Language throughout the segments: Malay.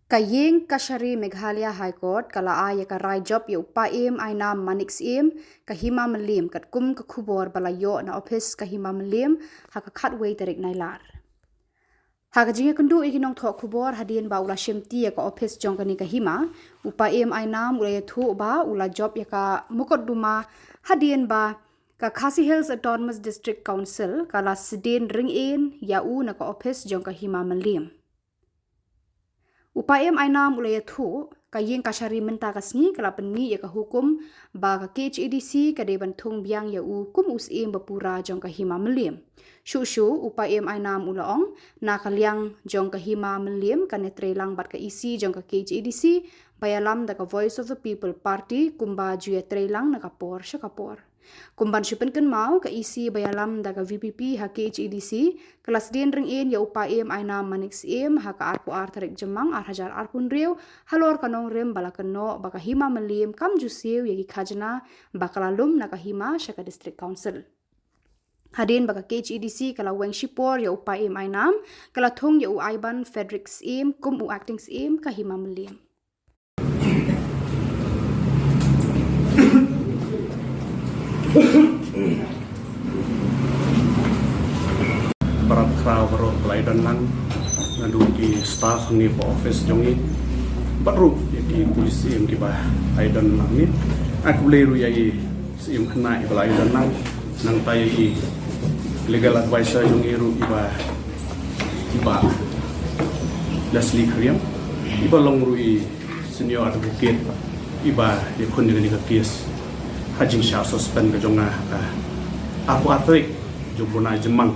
Kaying Kashari Meghalaya High Court kala aya ka rai job ya upa aina manix kahima melim kat kum ka khubor balayo na office kahima melim haka khatway tarik nailar. Haka jinga kundu ikinong thok khubor hadien ba ula shemti ya ka office jongkani kahima upa aina ulaya thu ba ula job ya ka mukot duma hadien ba ka Khasi Hills Autonomous District Council kala sidin ring in ya u na ka office jong kahima melim. Upayam ainam ulaya thu kayeng Kashari menta kasni kala penni ya ka hukum ba ka KHADC ka deban thong biang ya u kum usim bapura jong ka hima melim shu upayam ainam ulaong na kalyang jong ka hima melim ka netrelang bat ka isi jong ka KHADC bayalam da ka Voice of the People Party kumba juya trelang na kapor sya kapor kumban syupen kan mau ka isi bayalam da ka VPP ha KHADC kelas din ring in ya upayam aina manix ha ka arpu tarik jemang hajar arpun riu halor kanong rem balakano baka hima melim kam jusiu yagi khajna bakalalum na ka hima syaka district council hadin baka KHADC kala weng shipor ya upayam ainam kala thong ya u aiban Frederick kum u acting ka hima melim. Barat krau baru pelai dan lang ngadu ki staff ni po office jongi baru ki polisi yang kiba ai dan lang ni aku leru yai sim kena pelai dan lang nang tai ki legal advisor jongi ru iba Leslie Kriam iba long rui senior advocate iba dia kun dengan ni kes hajing sya suspend ke jonga aku atrik jobuna jemang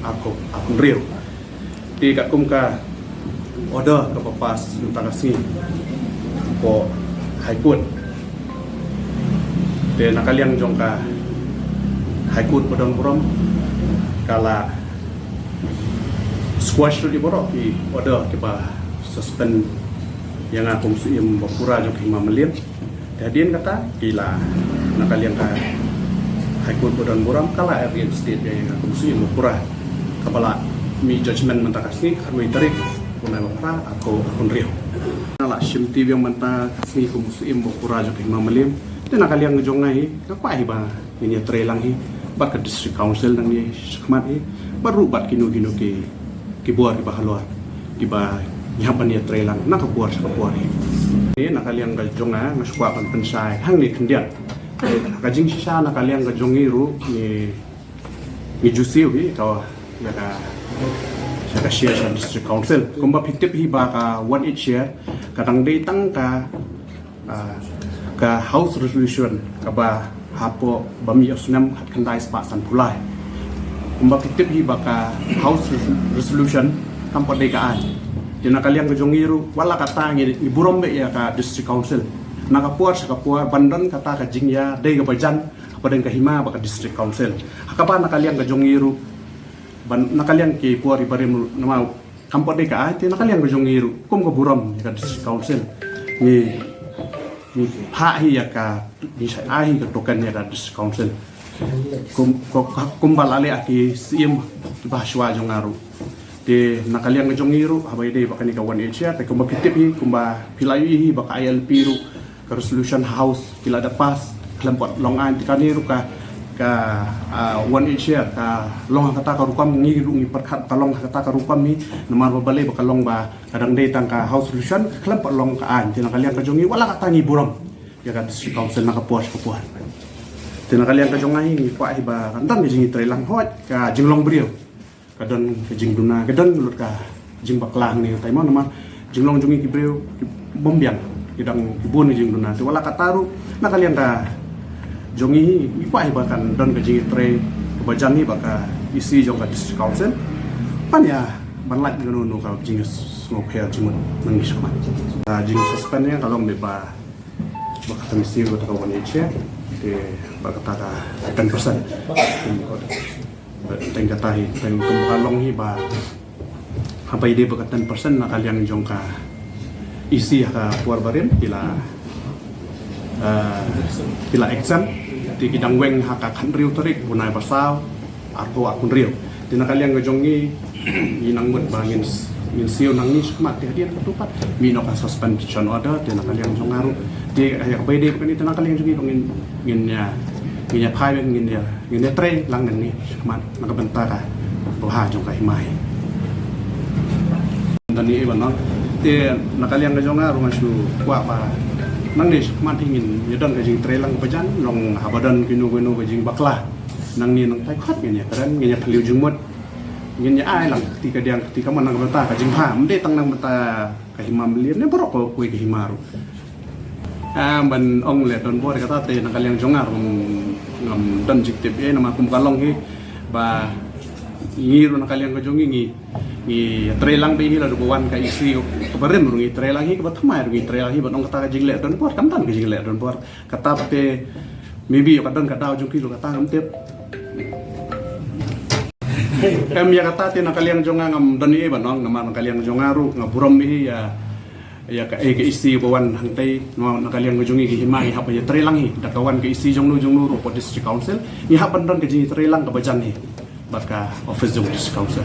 aku real di kat kumka order ke papas minta kasih po high court de nakaliang jongka high court bodong borom kala squash di borok di order ke ba suspend yang aku musim bapura jok hima melim hadian kata gila nakaliang ka high court bodong borom kala area state yang aku musim bapura kepala mi judgment menta kasih karui tarik punai bapura aku rio nala shimti yang menta kasih ku musim bapura jok hima melim dan nakaliang ngejongai kapai ba ini trelang hi bat ke district council nang ni skmat hi baru bat kinu ki buar di bahalor di ba nyapan ya trelang nak buar buar hi ini nakaliang gajonga ngaswa pan pensai hang ni kendian kajing sisa nakaliang gajongi ru ni jusiu hi tawa ya ka saya share sa district council kumba pitip hi ba ka 1 share kadang day tang ka house resolution ka ba hapo bami asnam khandai spa san pulai kumba pitip hi ba ka house resolution kampo day ka an dina kaliang jongiru wala kata ngi iburom be ya ka district council nakapuar sa kapuar bandan kata ka jingya day ka bajan kapadeng ka hima ba ka district council hakapa nakaliang jongiru nakaliang ki puari barim nama kampo de ka ati nakaliang jongiru kum ko buram ka district council ni ha hi ya ka ni sai hi ka tokan ya ka district council kum balale aki sim bahswa jongaru de nakaliang jongiru habai de bakani ka 1 hr ta kum pitip hi kumba pilayu hi baka ILP ru ka resolution house kila da pas kelempot long an tikaniru ka 1 hr ka long kata ka rupam ngi rungi perkat kalong kata ka rupam ni nomor babale ba kalong ba kadang day tang ka house resolution kelempot long ka an tina kalian ka jongi wala kata ngi buram ya ka district council na ka puas tina kalian ka jongai ngi pa hiba kandan jingi trelang hot ka jinglong brio kadon ka jingduna kadon lut ka jing baklang ni taimo nama jinglong jongi ki brio bombiang kidang ibun jingduna tu wala kataru na kalian ka jongi ipa hibakan don ke jingi tre kebajan ni baka isi jong ka district council pan ya banlat ngono ka jingi ngopel jimun nangis sama jingi suspend ya kalau meba baka tamisi ko ta wan eche de baka ta 10% tengka tahi teng kalong hi ba apa ide baka 10% na kaliang jong ka isi ka puar barin bila exam di kidang weng haka kan riu tarik punai pasau aku riu tina kaliang gajongi inang mut bangin ngin siu nang ni mat dia ketupat mino ka suspension order dia nakaliang jongaru dia kayak bede kan itu nakaliang juga ngin ya pai ngin ya tre lang nang ni mat nakabenta ka tuha jong ka himai dan ni iban no dia nakaliang ka jongaru ngasu kwa pa nang ni mat ingin yadon ka jing tre lang bajan long habadan kinu ka jing bakla nang ni nang tai khat ngin ya keren ngin ya liu jungmot ngin ya ai lang ketika mana kebenta ka jing ha mde tang nang beta ka himam lian ne borok ko kui ka himaru ban ong le don bor kata te nang kaliang jongar ngam dan jik tip nama kum kalong hi ba ngiru nang kaliang ka jongi ngi trelang be hi la duwan ka isi ko beren ngi trelang hi ka batmai ngi trelang hi ban ong kata ka jing le don bor kam tan ka jing le don bor kata te maybe ka don ka daw jong kilo kata ngam tip kami ya kata tina kaliang jonga ngam dani e banong ngam kaliang jongaru ngaburom hi ya ka ke isi bawan hantai no kaliang jongi ki himai hapa ya trelang hi dakawan ke isi jongnu ro po district council ni hapan don ke jingi trelang ka bajan hi baka office jong district council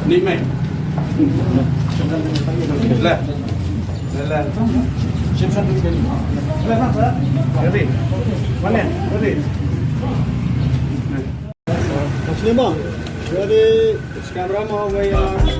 ni mai la Simpson dulu. Jadi, mana? Jadi. Muslimah, jadi sekarang mau bayar